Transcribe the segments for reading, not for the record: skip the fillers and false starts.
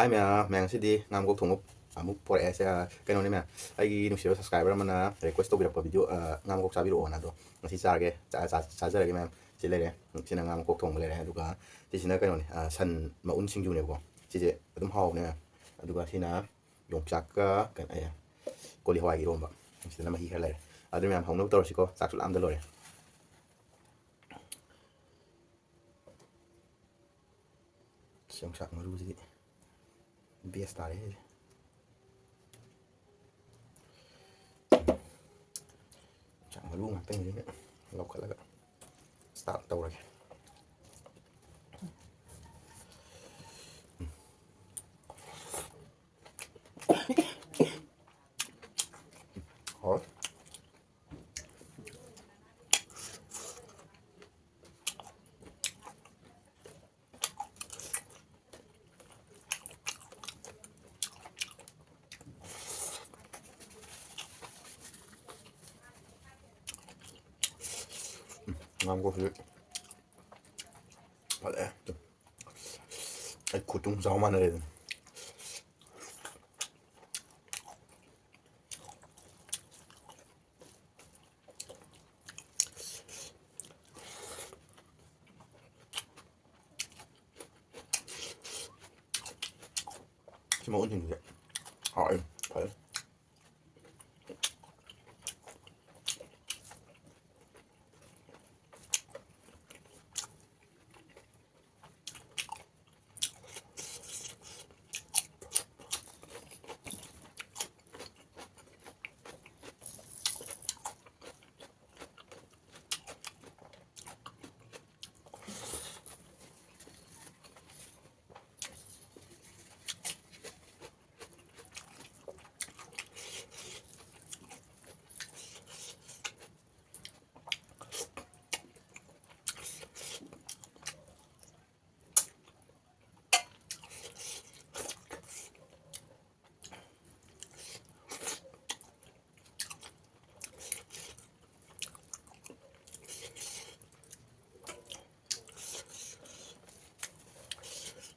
ꯍꯥꯏ ꯃꯌꯥꯝ ꯉꯁꯤꯗꯤ ꯉꯥꯃꯨꯀꯣꯛ ꯊꯣꯡꯕ ꯑꯃꯨꯛ ꯄꯣꯔꯛꯑꯦ ꯁꯦ ꯀꯩꯅꯣꯅꯦ ꯃꯌꯥꯝ ꯑꯩꯒꯤ ꯅꯨꯡꯁꯤꯕ ꯁꯕꯁꯀ꯭ꯔꯥꯏꯕꯔ ꯑꯃꯅ ꯔꯤꯀ꯭ꯋꯦꯁ ꯇꯧꯕꯤꯔꯛꯄ ꯚꯤꯗꯤꯑꯣ ꯉꯥꯃꯨꯀꯣꯛ ꯆꯥꯕꯤꯔꯛꯑꯣꯅ ꯑꯗꯣ ꯉꯁꯤ ꯆꯥꯖꯔꯒꯦ ꯃꯌꯥꯝ ꯁꯤ ꯂꯩꯔꯦ ꯁꯤꯅ ꯉꯥꯃꯨꯀꯣꯛ ꯊꯣꯡꯕ ꯂꯩꯔꯦ ꯑꯗꯨꯒ ꯁꯤꯁꯤꯅ ꯀꯩꯅꯣꯅꯦ ꯁꯟ ꯃꯎꯟ ꯁꯤꯡꯖꯨꯅꯦꯕꯀꯣ ꯁꯤꯁꯦ ꯑꯗꯨꯝ ꯍꯥꯎꯕꯅꯦ ꯃꯌꯥꯝ ꯑꯗꯨꯒ ꯁꯤꯅ ꯌꯣꯡꯆꯥꯛꯀ ꯀꯩꯅꯣ ꯀꯣꯂꯤ ꯍꯋꯥꯏ ꯏꯔꯣꯝꯕ ꯁꯤꯗꯅ ꯃꯍꯤ ꯈꯔ ꯂꯩꯔꯦ ꯑꯗꯨ ꯃꯌꯥꯝ ꯍꯧꯅꯕ ꯇꯧꯔꯁꯤꯀꯣ ꯆꯥꯛꯁꯨ ꯂꯥꯝꯗ ꯂꯣꯏꯔꯦ ꯌꯣꯡꯆꯥꯛ ꯃꯔꯨꯁꯤꯗꯤ ꯕꯦꯁ ꯇꯥꯔꯦ ꯌꯣꯡꯆꯥꯛ ꯃꯔꯨ ꯉꯥꯛꯇꯪꯁꯤꯗ ꯂꯧꯈꯠꯂꯒ ꯁ꯭ꯇꯥꯔꯠ ꯇꯧꯔꯒꯦ ꯍꯣꯏ ꯉꯥꯃꯨꯀꯣꯛꯁꯤ ꯐꯠꯂꯦ ꯑꯩ ꯈꯨꯠꯇꯨꯝ ꯆꯥꯎ ꯃꯥꯟꯅꯔꯦ ꯑꯗꯨꯝ ꯁꯤ ꯃꯎꯟꯁꯤꯡꯁꯦ ꯍꯥꯎꯋꯦ ꯐꯔꯦ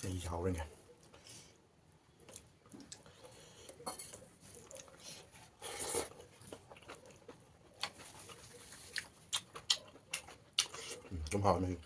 ꯃꯍꯤꯁꯦ ꯍꯥꯎꯔꯦꯅꯦ ꯑꯗꯨꯝ ꯍꯥꯎꯋꯦ ꯃꯍꯤ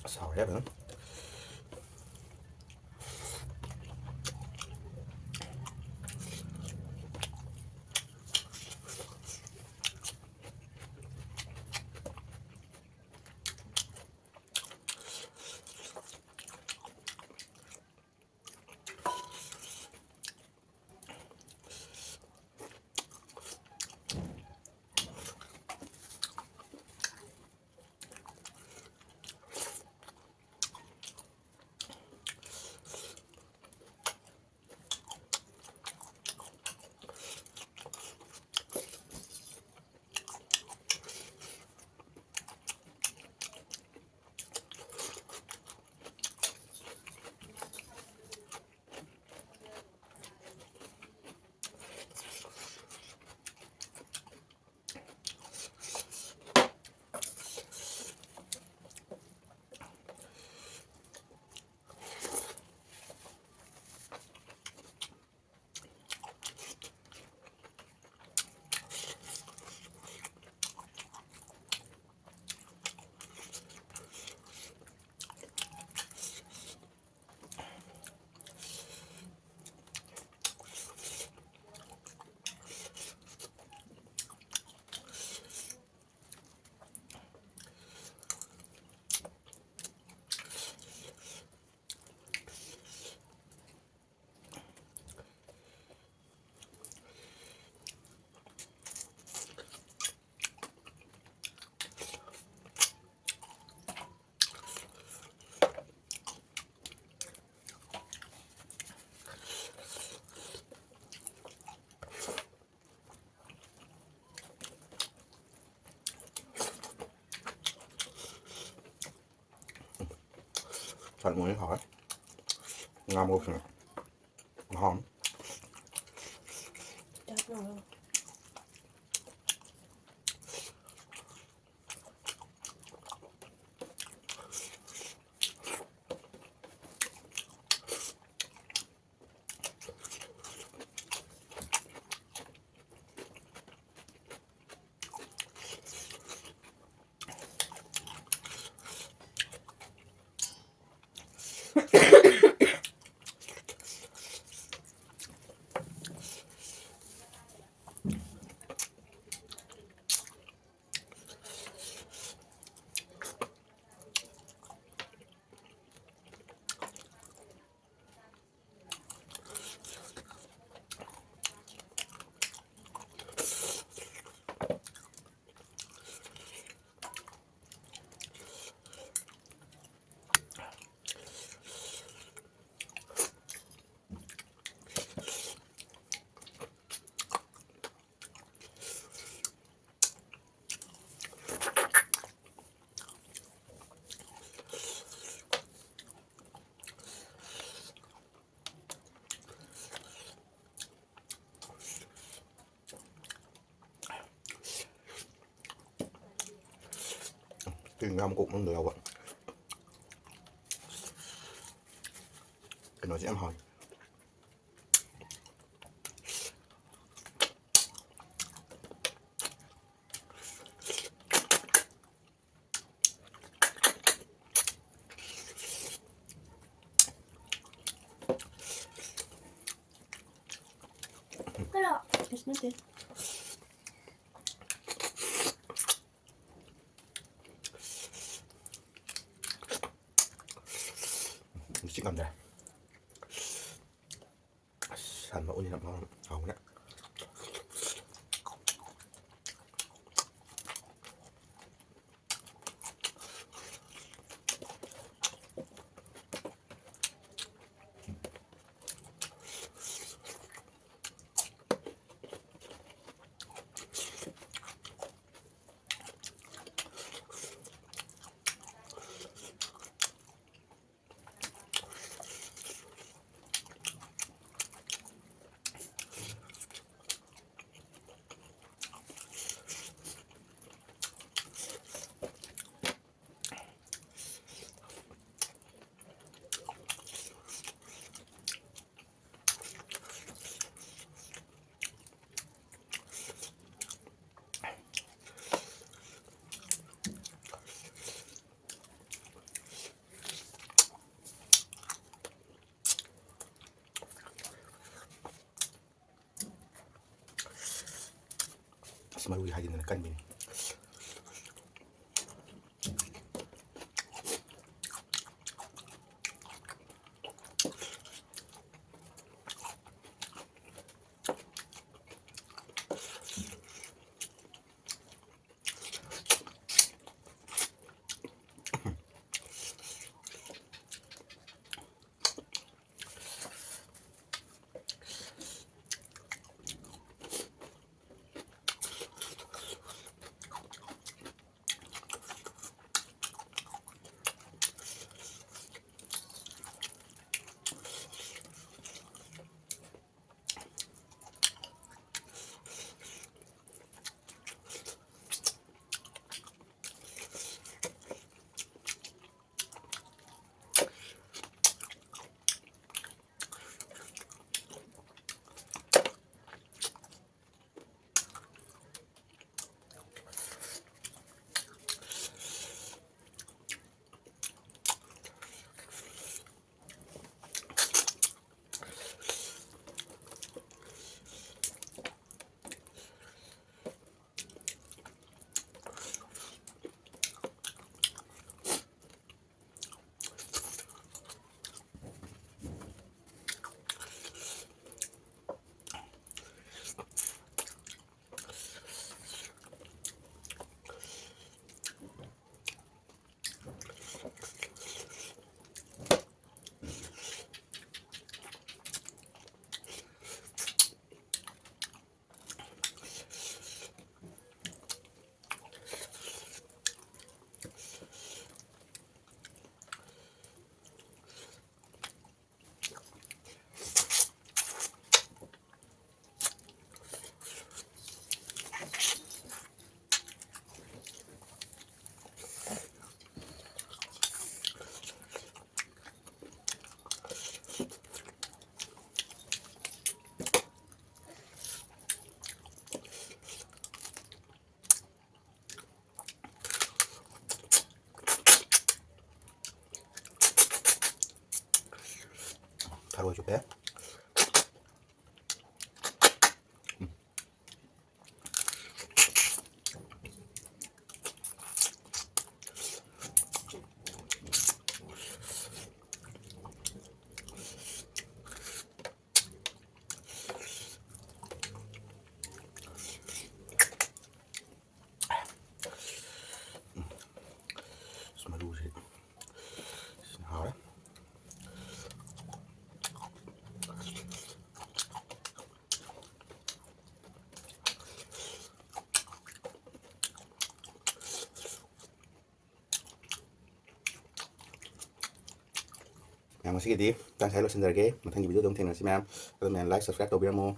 ꯑꯁ ꯍꯥꯎꯔꯦ ꯐꯖꯅ ผัดหมูนี่หอมงามกว่าหอม จับหน่อย cái ngâm cục nó được ạ cái nó sẽ ăn hỏi It's not it. chỉ cầm đây sản mẫu như là món hồng đấy Semalu haji kan ini 가루 해줄게. mà đu thì hào đấy. Yang masih gitu, kan saya lo sendiri, nanti video dong tinggal sih, ma'am. Kalau main like, subscribe, tobi mo.